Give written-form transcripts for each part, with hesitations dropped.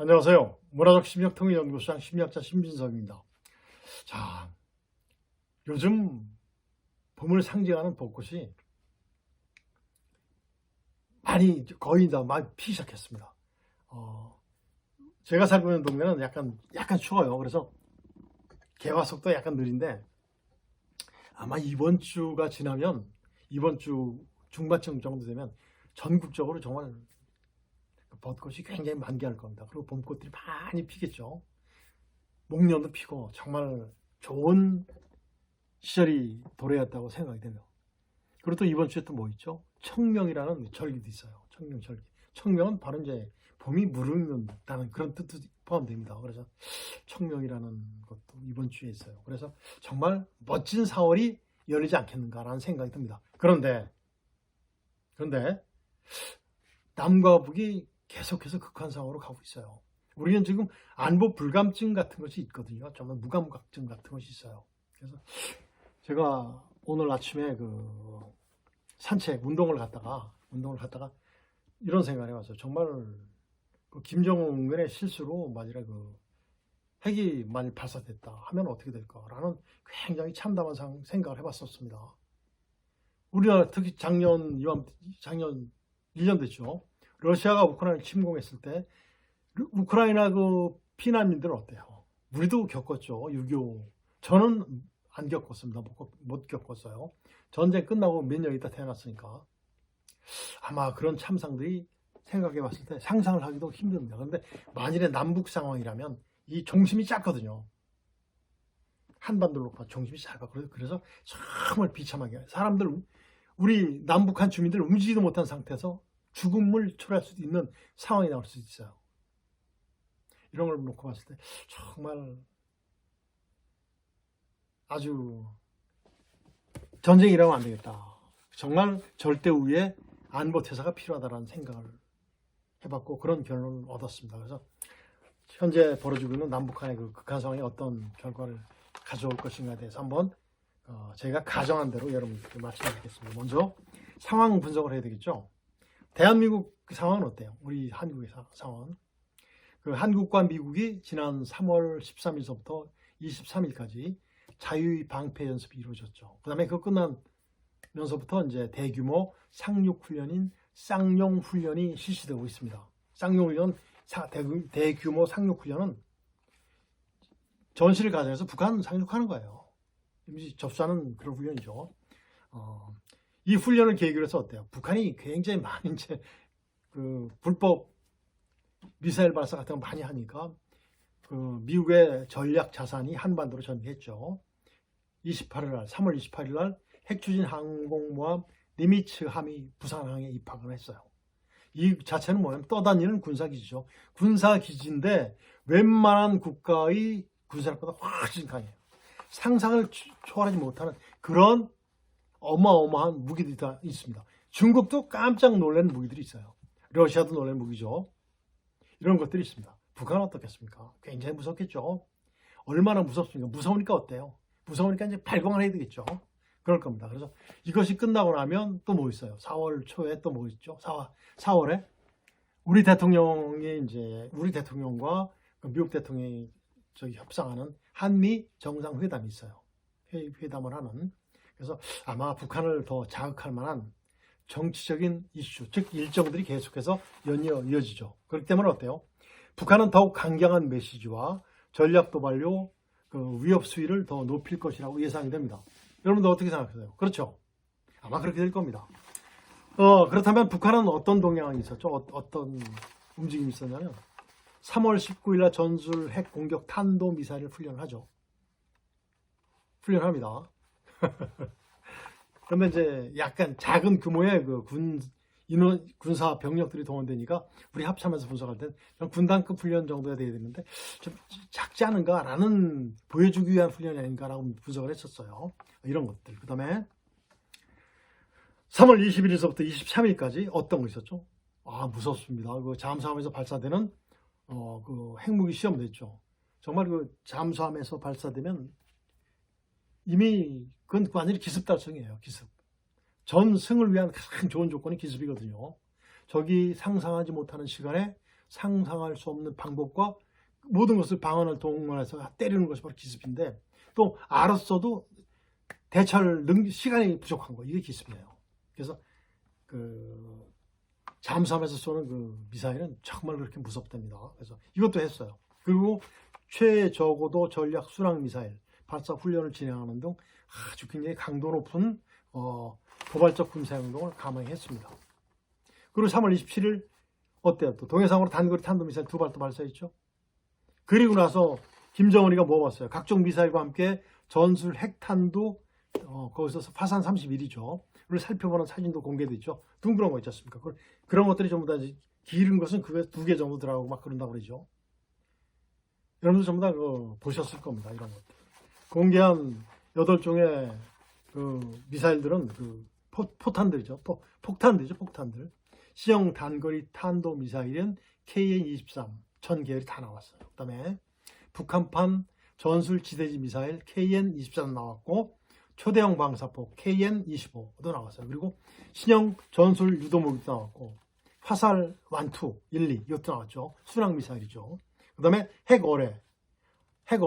안녕하세요. 문화적 심리학통일연구소장 심리학자 신빈석입니다. 자, 요즘 봄을 상징하는 벚꽃이 거의 다 많이 피기 시작했습니다. 제가 살고 있는 동네는 약간 추워요. 그래서 개화 속도가 약간 느린데 아마 이번 주가 지나면 이번 주 중반쯤 정도 되면 전국적으로 정말 벚꽃이 굉장히 만개할 겁니다. 그리고 봄꽃들이 많이 피겠죠. 목련도 피고 정말 좋은 시절이 도래했다고 생각이 됩니다. 그리고 또 이번 주에 또 뭐 있죠? 청명이라는 절기도 있어요. 청명절기. 청명은 바로 이제 봄이 무르익는다는 그런 뜻도 포함됩니다. 그래서 청명이라는 것도 이번 주에 있어요. 그래서 정말 멋진 4월이 열리지 않겠는가라는 생각이 듭니다. 그런데 남과 북이 계속해서 극한상황으로 가고 있어요. 우리는 지금 안보 불감증 같은 것이 있거든요. 정말 무감각증 같은 것이 있어요. 그래서 제가 오늘 아침에 산책 운동을 갔다가 이런 생각을 해봤어요. 정말 김정은의 실수로 만일에 핵이 만일 발사됐다 하면 어떻게 될까라는 굉장히 참담한 생각을 해봤었습니다. 우리나라 특히 작년 1년 됐죠. 러시아가 우크라이나를 침공했을 때 우크라이나 피난민들은 어때요? 우리도 겪었죠. 6.25. 저는 안 겪었습니다. 못 겪었어요. 전쟁 끝나고 몇 년 있다 태어났으니까. 아마 그런 참상들이 생각해 봤을 때 상상을 하기도 힘듭니다. 그런데 만일에 남북 상황이라면 이 중심이 작거든요. 한반도로 중심이 작아. 그래서 정말 비참하게 우리 남북한 주민들 움직이지도 못한 상태에서 죽음을 초래할 수도 있는 상황이 나올 수도 있어요. 이런 걸 놓고 봤을 때 정말 아주 전쟁이라면 안 되겠다. 정말 절대우위의 안보태세가 필요하다는 생각을 해봤고 그런 결론을 얻었습니다. 그래서 현재 벌어지고 있는 남북한의 극한 상황이 어떤 결과를 가져올 것인가에 대해서 한번 제가 가정한 대로 여러분들께 말씀드리겠습니다. 먼저 상황 분석을 해야 되겠죠. 대한민국 상황은 어때요? 우리 한국의 상황은 한국과 미국이 지난 3월 13일서부터 23일까지 자유의 방패 연습이 이루어졌죠. 그 다음에 끝나면서부터 이제 대규모 상륙훈련인 쌍용훈련이 실시되고 있습니다. 쌍용훈련, 대규모 상륙훈련은 전시를 가정해서 북한 상륙하는 거예요. 접수하는 그런 훈련이죠. 이 훈련을 계기로 해서 어때요? 북한이 굉장히 많은 불법 미사일 발사 같은 거 많이 하니까 미국의 전략 자산이 한반도로 전개했죠. 3월 28일 날 핵추진 항공모함 니미츠 함이 부산항에 입항을 했어요. 이 자체는 뭐냐면 떠다니는 군사기지죠. 군사기지인데 웬만한 국가의 군사력보다 훨씬 강해요. 상상을 초월하지 못하는 그런 어마어마한 무기들이 다 있습니다. 중국도 깜짝 놀라는 무기들이 있어요. 러시아도 놀라는 무기죠. 이런 것들이 있습니다. 북한은 어떻겠습니까? 굉장히 무섭겠죠. 얼마나 무섭습니까? 무서우니까 어때요? 무서우니까 이제 발광을 해야 되겠죠. 그럴 겁니다. 그래서 이것이 끝나고 나면 또 뭐 있어요? 4월 초에 또 뭐 있죠? 4월에 우리 대통령과 미국 대통령이 협상하는 한미 정상회담이 있어요. 회담을 하는. 그래서 아마 북한을 더 자극할 만한 정치적인 이슈, 즉 일정들이 계속해서 이어지죠. 그렇기 때문에 어때요? 북한은 더욱 강경한 메시지와 전략 도발로 위협 수위를 더 높일 것이라고 예상이 됩니다. 여러분들 어떻게 생각하세요? 그렇죠? 아마 그렇게 될 겁니다. 그렇다면 북한은 어떤 동향이 있었죠? 어떤 움직임이 있었냐면 3월 19일 날 전술 핵 공격 탄도 미사일을 훈련하죠. 훈련합니다. 그런데 이제 약간 작은 규모의 군사 병력들이 동원되니까 우리 합참에서 분석할 때는 군단급 훈련 정도가 돼야 되는데 좀 작지 않은가라는 보여주기 위한 훈련이 아닌가라고 분석을 했었어요. 이런 것들. 그 다음에 3월 21일서부터 23일까지 어떤 거 있었죠? 무섭습니다. 잠수함에서 발사되는 핵무기 시험도 했죠. 정말 잠수함에서 발사되면 이미 그건 완전히 기습 달성이에요. 기습. 전승을 위한 가장 좋은 조건이 기습이거든요. 적이 상상하지 못하는 시간에 상상할 수 없는 방법과 모든 것을 방언을 동원해서 때리는 것이 바로 기습인데, 또 알았어도 대처할 시간이 부족한 거, 이게 기습이에요. 그래서 그 잠수함에서 쏘는 그 미사일은 정말 그렇게 무섭답니다. 그래서 이것도 했어요. 그리고 최저고도 전략 순항 미사일 발사 훈련을 진행하는 등 아주 굉장히 강도 높은 도발적 군사 행동을 감행히 했습니다. 그리고 3월 27일 어때요? 또 동해상으로 단거리 탄도미사일 2발 또 발사했죠. 그리고 나서 김정은이가 뭐 봤어요? 각종 미사일과 함께 전술 핵탄도 거기서 파산 31이죠. 를 살펴보는 사진도 공개됐죠. 둥그런 거 있지 않습니까? 그런 것들이 전부 다 기른 것은 그게 2개 정도 들어가고 막 그런다고 그러죠. 여러분들 전부 다 보셨을 겁니다. 이런 것들. 공개한 8종의 그 미사일들은 그 포탄들이죠. 폭탄들이죠. 폭탄들. 시형 단거리 탄도 미사일은 KN-23 전 계열이 다 나왔어요. 그 다음에 북한판 전술 지대지 미사일 KN-24도 나왔고, 초대형 방사포 KN-25도 나왔어요. 그리고 신형 전술 유도무기도 나왔고, 화살 1, 2, 1, 2 이것도 나왔죠. 순항 미사일이죠. 그 다음에 핵어뢰. 그게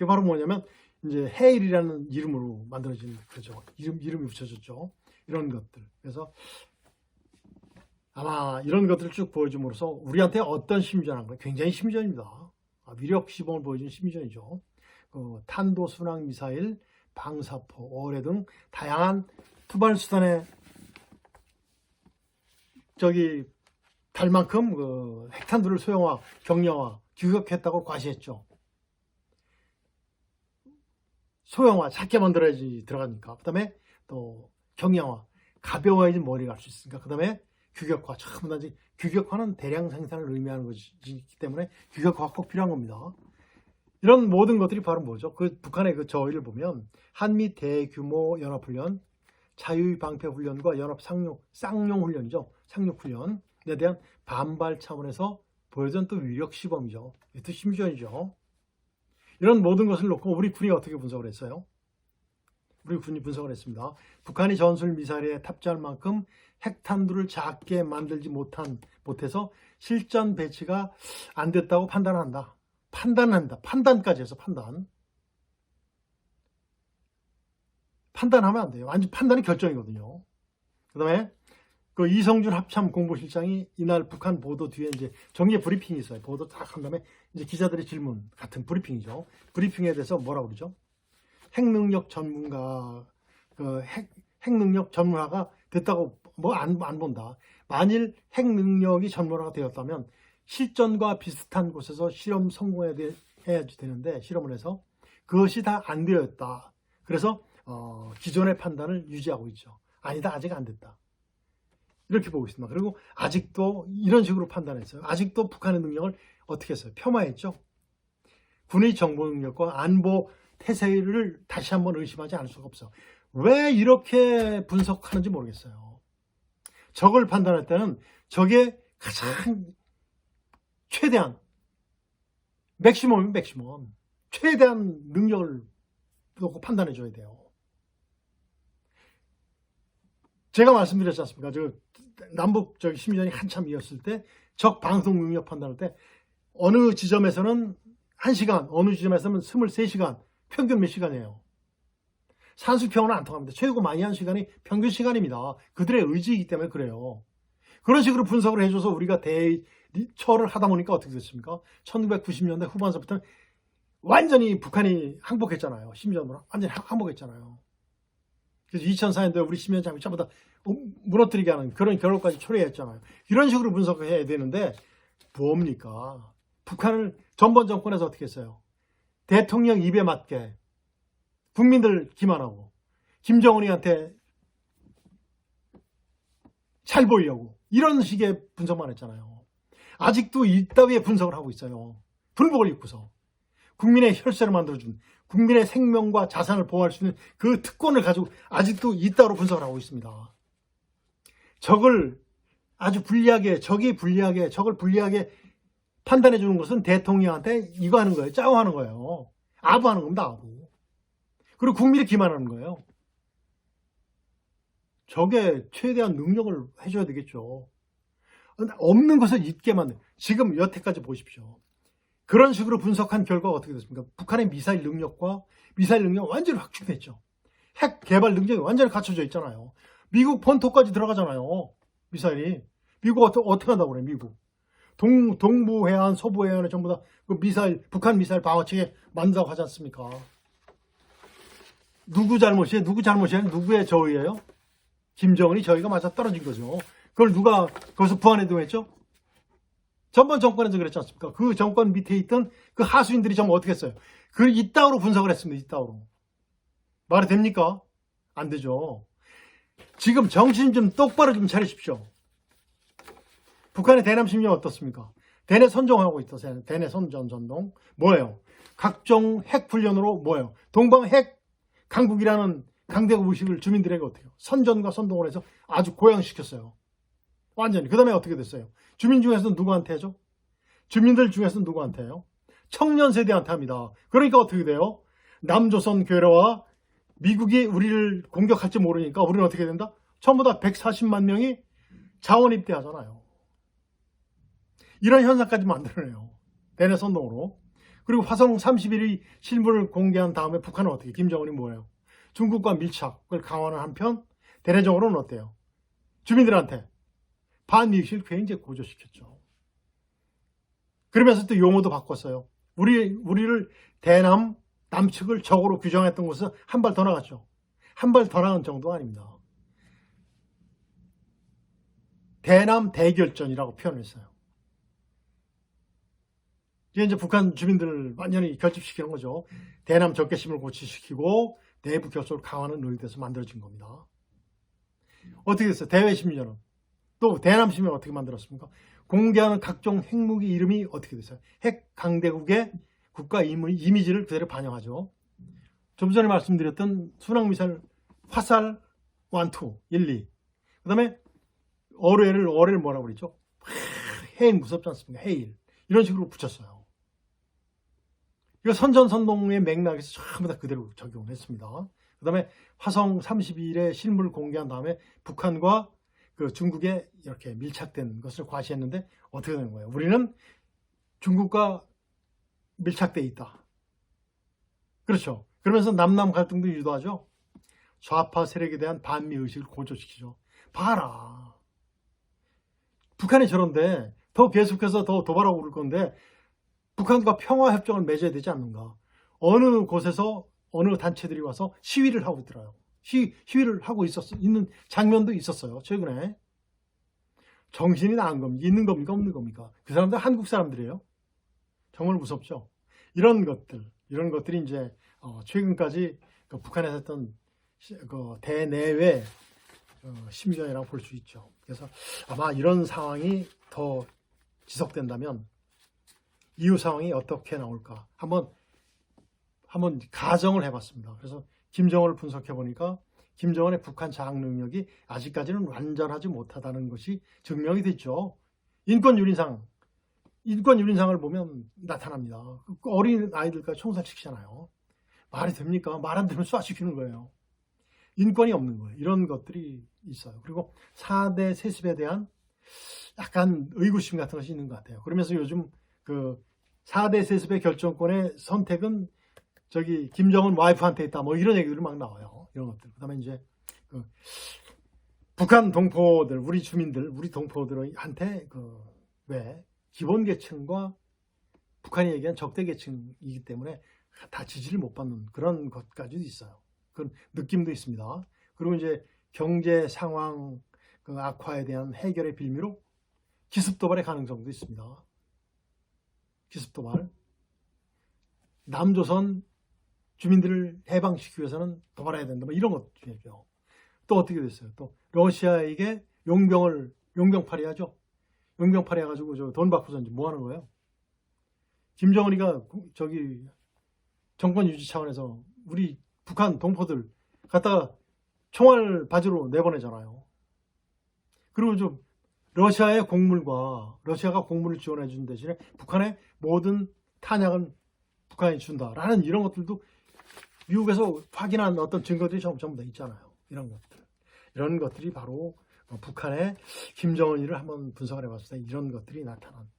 바로 뭐냐면 이제 해일이라는 이름으로 만들어진 그죠. 이름이 붙여졌죠. 이런 것들. 그래서 아마 이런 것들을 쭉 보여줌으로써 우리한테 어떤 심리전한 거예요? 굉장히 심리전입니다. 위력 시범을 보여준 심리전이죠. 탄도 순항 미사일, 방사포, 어뢰 등 다양한 투발 수단의 달 만큼 핵탄두를 소형화, 경량화, 규격했다고 과시했죠. 소형화, 작게 만들어야지 들어가니까. 그 다음에 또 경량화, 가벼워야지 머리가 갈 수 있으니까. 그 다음에 규격화, 전부 다 규격화는 대량 생산을 의미하는 것이기 때문에 규격화가 꼭 필요한 겁니다. 이런 모든 것들이 바로 뭐죠? 북한의 그 저희를 보면 한미 대규모 연합훈련, 자유의 방패훈련과 연합 쌍용훈련이죠. 상륙훈련에 대한 반발 차원에서 보여준 또 위력 시범이죠. 이것도 심리전이죠. 이런 모든 것을 놓고 우리 군이 어떻게 분석을 했어요? 우리 군이 분석을 했습니다. 북한이 전술 미사일에 탑재할 만큼 핵탄두를 작게 만들지 못해서 실전 배치가 안 됐다고 판단한다. 판단까지 해서 판단하면 안 돼요. 완전 판단이 결정이거든요. 그 다음에 그 이성준 합참 공보실장이 이날 북한 보도 뒤에 이제 정례 브리핑이 있어요. 보도 딱 한 다음에 이제 기자들의 질문 같은 브리핑이죠. 브리핑에 대해서 뭐라고 그러죠? 핵능력 전문가, 핵능력 전문화가 됐다고 안 본다. 만일 핵능력이 전문화가 되었다면 실전과 비슷한 곳에서 실험 성공해야 되는데 실험을 해서 그것이 다 안 되었다. 그래서 기존의 판단을 유지하고 있죠. 아니다, 아직 안 됐다. 이렇게 보고 있습니다. 그리고 아직도 이런 식으로 판단했어요. 아직도 북한의 능력을 어떻게 했어요? 폄하했죠. 군의 정보 능력과 안보 태세를 다시 한번 의심하지 않을 수가 없어. 왜 이렇게 분석하는지 모르겠어요. 적을 판단할 때는 적의 가장 최대한 맥시멈이면 맥시멈 최대한 능력을 놓고 판단해 줘야 돼요. 제가 말씀드렸지 않습니까? 남북 심리전이 한참 이었을 때 적 방송 능력 판단할 때 어느 지점에서는 1시간, 어느 지점에서는 23시간, 평균 몇 시간이에요. 산수평은 안 통합니다. 최고 많이 한 시간이 평균 시간입니다. 그들의 의지이기 때문에 그래요. 그런 식으로 분석을 해줘서 우리가 대처를 하다 보니까 어떻게 됐습니까? 1990년대 후반서부터는 완전히 북한이 항복했잖아요. 심리전으로 완전히 항복했잖아요. 그래서 2004년도에 우리 심리전장이 전부 다 무너뜨리게 하는 그런 결론까지 초래했잖아요. 이런 식으로 분석을 해야 되는데 뭡니까? 북한을 전번 정권에서 어떻게 했어요? 대통령 입에 맞게 국민들 기만하고 김정은이한테 잘 보이려고 이런 식의 분석만 했잖아요. 아직도 이따위의 분석을 하고 있어요. 불복을 입고서 국민의 혈세를 만들어준 국민의 생명과 자산을 보호할 수 있는 그 특권을 가지고 아직도 이따로 분석을 하고 있습니다. 적을 아주 불리하게 적을 불리하게 판단해 주는 것은 대통령한테 이거 하는 거예요. 짜오하는 거예요. 아부하는 겁니다. 아부. 그리고 국민이 기만하는 거예요. 적에 최대한 능력을 해줘야 되겠죠. 없는 것을 있게 만든. 지금 여태까지 보십시오. 그런 식으로 분석한 결과가 어떻게 됐습니까? 북한의 미사일 능력과 미사일 능력이 완전히 확충됐죠. 핵 개발 능력이 완전히 갖춰져 있잖아요. 미국 본토까지 들어가잖아요. 미사일이. 미국 어떻게 한다고 그래, 미국. 동부 해안, 서부 해안에 전부 다 그 미사일, 북한 미사일 방어체계 만든다고 하지 않습니까? 누구 잘못이에요? 누구 잘못이에요? 누구의 저의예요? 김정은이 저희가 맞아 떨어진 거죠. 그걸 누가 거기서 부안해동했죠? 전번 정권에서 그랬지 않습니까? 그 정권 밑에 있던 그 하수인들이 전부 어떻게 했어요? 그걸 이따구로 분석을 했습니다. 이따구로. 말이 됩니까? 안 되죠. 지금 정신 좀 똑바로 좀 차리십시오. 북한의 대남 심리 어떻습니까? 대내 선종하고 있어요. 대내 선동. 뭐예요? 각종 핵 훈련으로 뭐예요? 동방 핵 강국이라는 강대국 의식을 주민들에게 어떻게 해요? 선전과 선동을 해서 아주 고양시켰어요. 완전히. 그 다음에 어떻게 됐어요? 주민 중에서는 누구한테 하죠? 주민들 중에서는 누구한테 해요? 청년 세대한테 합니다. 그러니까 어떻게 돼요? 남조선 괴뢰와 미국이 우리를 공격할지 모르니까 우리는 어떻게 된다? 전부 다 140만 명이 자원 입대하잖아요. 이런 현상까지 만들어내요. 대내 선동으로. 그리고 화성 31의 실물을 공개한 다음에 북한은 어떻게? 김정은이 뭐예요? 중국과 밀착을 강화하는 한편 대내적으로는 어때요? 주민들한테 반미의식을 굉장히 고조시켰죠. 그러면서 또 용어도 바꿨어요. 우리를 대남 남측을 적으로 규정했던 곳은 한 발 더 나갔죠. 한 발 더 나간 정도가 아닙니다. 대남 대결전이라고 표현했어요. 이게 이제 북한 주민들을 완전히 결집시키는 거죠. 대남 적개심을 고취시키고 내부 결속을 강화하는 의도에서 만들어진 겁니다. 어떻게 됐어요? 대외 심리전은. 또 대남 심리는 어떻게 만들었습니까? 공개하는 각종 핵무기 이름이 어떻게 됐어요? 핵 강대국의 국가 이미지를 그대로 반영하죠. 좀 전에 말씀드렸던 순항미사일 화살 1, 2, 1, 2. 그 다음에 어뢰를 뭐라고 그랬죠? 해일 무섭지 않습니까? 해일. 이런 식으로 붙였어요. 이거 선전선동의 맥락에서 전부 다 그대로 적용을 했습니다. 그 다음에 화성 31의 실물을 공개한 다음에 북한과 그 중국에 이렇게 밀착된 것을 과시했는데 어떻게 되는 거예요? 우리는 중국과 밀착돼 있다. 그렇죠. 그러면서 남남 갈등도 유도하죠. 좌파 세력에 대한 반미의식을 고조시키죠. 봐라. 북한이 저런데 더 계속해서 더 도발하고 그럴 건데 북한과 평화협정을 맺어야 되지 않는가. 어느 곳에서 어느 단체들이 와서 시위를 하고 있더라고요. 시위를 하고 있는 장면도 있었어요. 최근에. 정신이 나간 겁니까? 있는 겁니까? 없는 겁니까? 그 사람들 한국 사람들이에요. 정말 무섭죠. 이런 것들이 이제 최근까지 그 북한에서 했던 그 대내외 심리전이라고 볼 수 있죠. 그래서 아마 이런 상황이 더 지속된다면 이후 상황이 어떻게 나올까 한번 가정을 해봤습니다. 그래서 김정은을 분석해 보니까 김정은의 북한 장악 능력이 아직까지는 완전하지 못하다는 것이 증명이 됐죠. 인권 유린상을 보면 나타납니다. 어린 아이들까지 총살시키잖아요. 말이 됩니까? 말 안 되면 쏴시키는 거예요. 인권이 없는 거예요. 이런 것들이 있어요. 그리고 4대 세습에 대한 약간 의구심 같은 것이 있는 것 같아요. 그러면서 요즘 그 4대 세습의 결정권의 선택은 저기 김정은 와이프한테 있다. 뭐 이런 얘기들이 막 나와요. 이런 것들. 그다음에 이제 그 북한 동포들, 우리 주민들, 우리 동포들한테 그 왜 기본 계층과 북한이 얘기한 적대 계층이기 때문에 다 지지를 못 받는 그런 것까지도 있어요. 그런 느낌도 있습니다. 그리고 이제 경제 상황 그 악화에 대한 해결의 빌미로 기습 도발의 가능성도 있습니다. 기습 도발. 남조선 주민들을 해방시키기 위해서는 도발해야 된다. 뭐 이런 것들이죠. 또 어떻게 됐어요? 또 러시아에게 용병팔이 하죠. 용병팔이 해가지고 돈 받고서 이제 뭐 하는 거예요? 김정은이가 저기 정권 유지 차원에서 우리 북한 동포들 갖다가 총알 바지로 내보내잖아요. 그리고 좀 러시아의 곡물과 러시아가 곡물을 지원해 준 대신에 북한의 모든 탄약은 북한이 준다라는 이런 것들도 미국에서 확인한 어떤 증거들이 전부 다 있잖아요. 이런 것들이 바로 북한의 김정은이를 한번 분석을 해봤을 때 이런 것들이 나타난.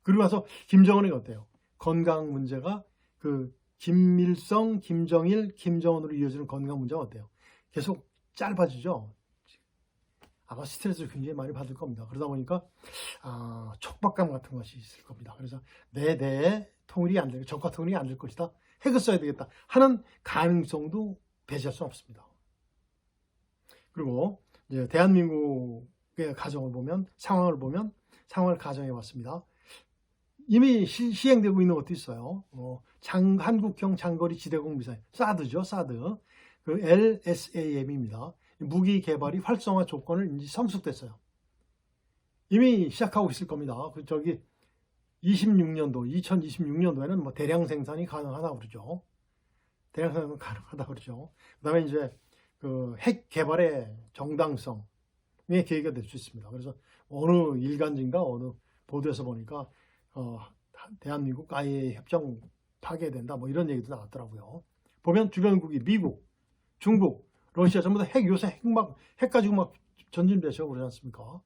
그리고 나서 김정은이 어때요? 건강 문제가 그 김일성, 김정일, 김정은으로 이어지는 건강 문제가 어때요? 계속 짧아지죠. 아마 스트레스를 굉장히 많이 받을 겁니다. 그러다 보니까 촉박감 같은 것이 있을 겁니다. 그래서 내 통일이 안 될, 적과 통일이 안 될 것이다. 핵을 써야 되겠다 하는 가능성도 배제할 수 없습니다. 그리고 이제 대한민국의 가정을 보면 상황을 가정해 봤습니다. 이미 시행되고 있는 것도 있어요. 한국형 장거리 지대공 미사일, 사드죠, 사드. 그 LSAM입니다. 무기 개발이 활성화 조건을 이제 성숙됐어요. 이미 시작하고 있을 겁니다. 그 저기 2026년도에는 뭐 대량 생산이 가능하다고 그러죠. 대량 생산이 가능하다고 그러죠. 그다음에 이제 그 핵 개발의 정당성의 계기가 될 수 있습니다. 그래서 어느 일간지인가 어느 보도에서 보니까 대한민국 IAEA 협정 파괴된다 뭐 이런 얘기도 나왔더라고요. 보면 주변국이 미국, 중국, 러시아 전부 다 요새 핵 가지고 막 전진되셔 그러지 않습니까?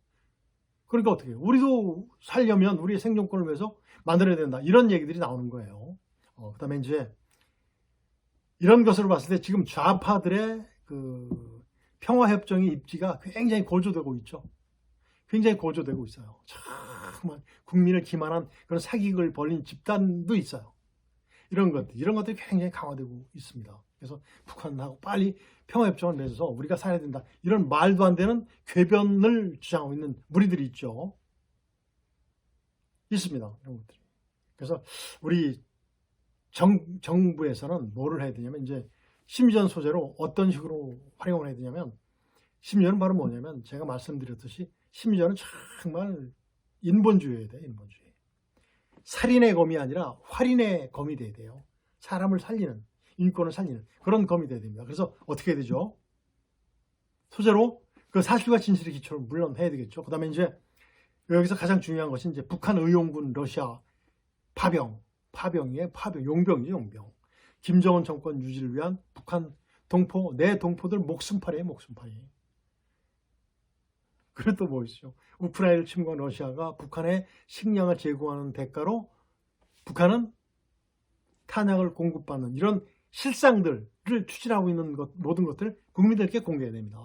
그러니까 어떻게 해요? 우리도 살려면 우리의 생존권을 위해서 만들어야 된다. 이런 얘기들이 나오는 거예요. 그다음에 이제 이런 것으로 봤을 때 지금 좌파들의 그 평화협정의 입지가 굉장히 고조되고 있죠. 굉장히 고조되고 있어요. 정말 국민을 기만한 그런 사기극을 벌린 집단도 있어요. 이런 것들이 굉장히 강화되고 있습니다. 그래서 북한하고 빨리 평화협정을 맺어서 우리가 살아야 된다. 이런 말도 안 되는 궤변을 주장하고 있는 무리들이 있죠. 있습니다. 이런 것들이. 그래서 우리 정부에서는 뭐를 해야 되냐면 이제 심리전 소재로 어떤 식으로 활용을 해야 되냐면 심리전은 바로 뭐냐면 제가 말씀드렸듯이 심리전은 정말 인본주의여야 돼요. 인본주의. 살인의 검이 아니라 활인의 검이 돼야 돼요. 사람을 살리는, 인권을 살리는 그런 검이 돼야 됩니다. 그래서 어떻게 해야 되죠? 소재로 그 사실과 진실의 기초를 물론 해야 되겠죠. 그 다음에 이제 여기서 가장 중요한 것이 이제 북한 의용군 러시아 용병이죠, 용병. 김정은 정권 유지를 위한 북한 동포, 내 동포들 목숨팔이에요, 목숨팔이. 그리고 또 뭐 있죠? 우크라이나를 침공한 러시아가 북한에 식량을 제공하는 대가로 북한은 탄약을 공급받는 이런 실상들을 추진하고 있는 모든 것들 국민들께 공개해야 됩니다.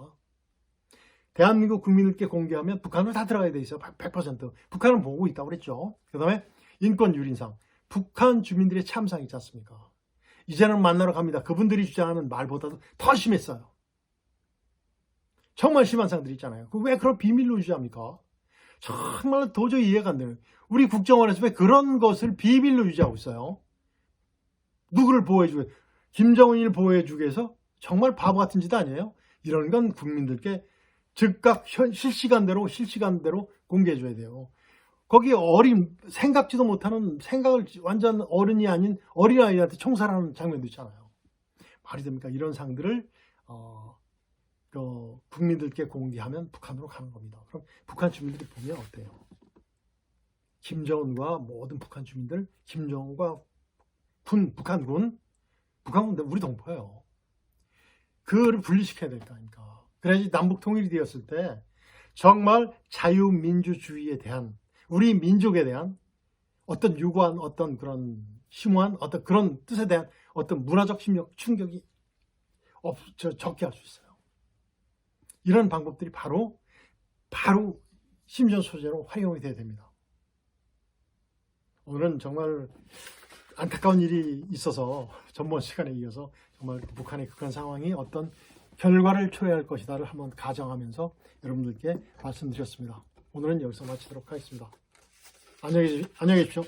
대한민국 국민들께 공개하면 북한은 다 들어가야 돼 있어요. 100%. 북한은 보고 있다고 그랬죠. 그 다음에 인권 유린상. 북한 주민들의 참상 있지 않습니까? 이제는 만나러 갑니다. 그분들이 주장하는 말보다도 더 심했어요. 정말 심한 상들이 있잖아요. 왜 그걸 비밀로 유지합니까? 정말 도저히 이해가 안 되는. 우리 국정원에서 왜 그런 것을 비밀로 유지하고 있어요? 누구를 보호해주게? 김정은을 보호해주기 위해서 정말 바보 같은 짓 아니에요? 이런 건 국민들께 즉각 실시간대로 공개해줘야 돼요. 거기 생각지도 못하는 생각을 완전 어른이 아닌 어린아이한테 총살하는 장면도 있잖아요. 말이 됩니까? 이런 상들을 국민들께 공개하면 북한으로 가는 겁니다. 그럼 북한 주민들이 보면 어때요? 김정은과 모든 북한 주민들, 김정은과 북한군 우리 동포예요. 그를 분리시켜야 될 거 아닙니까? 그래야지 남북 통일이 되었을 때 정말 자유민주주의에 대한 우리 민족에 대한 어떤 유구한 어떤 그런 심오한 어떤 그런 뜻에 대한 어떤 문화적 충격이 적게 할 수 있어요. 이런 방법들이 바로 심리전 소재로 활용이 돼야 됩니다. 오늘은 정말 안타까운 일이 있어서 전번 시간에 이어서 정말 북한의 극한 상황이 어떤 결과를 초래할 것이다를 한번 가정하면서 여러분들께 말씀드렸습니다. 오늘은 여기서 마치도록 하겠습니다. 안녕히 계십시오.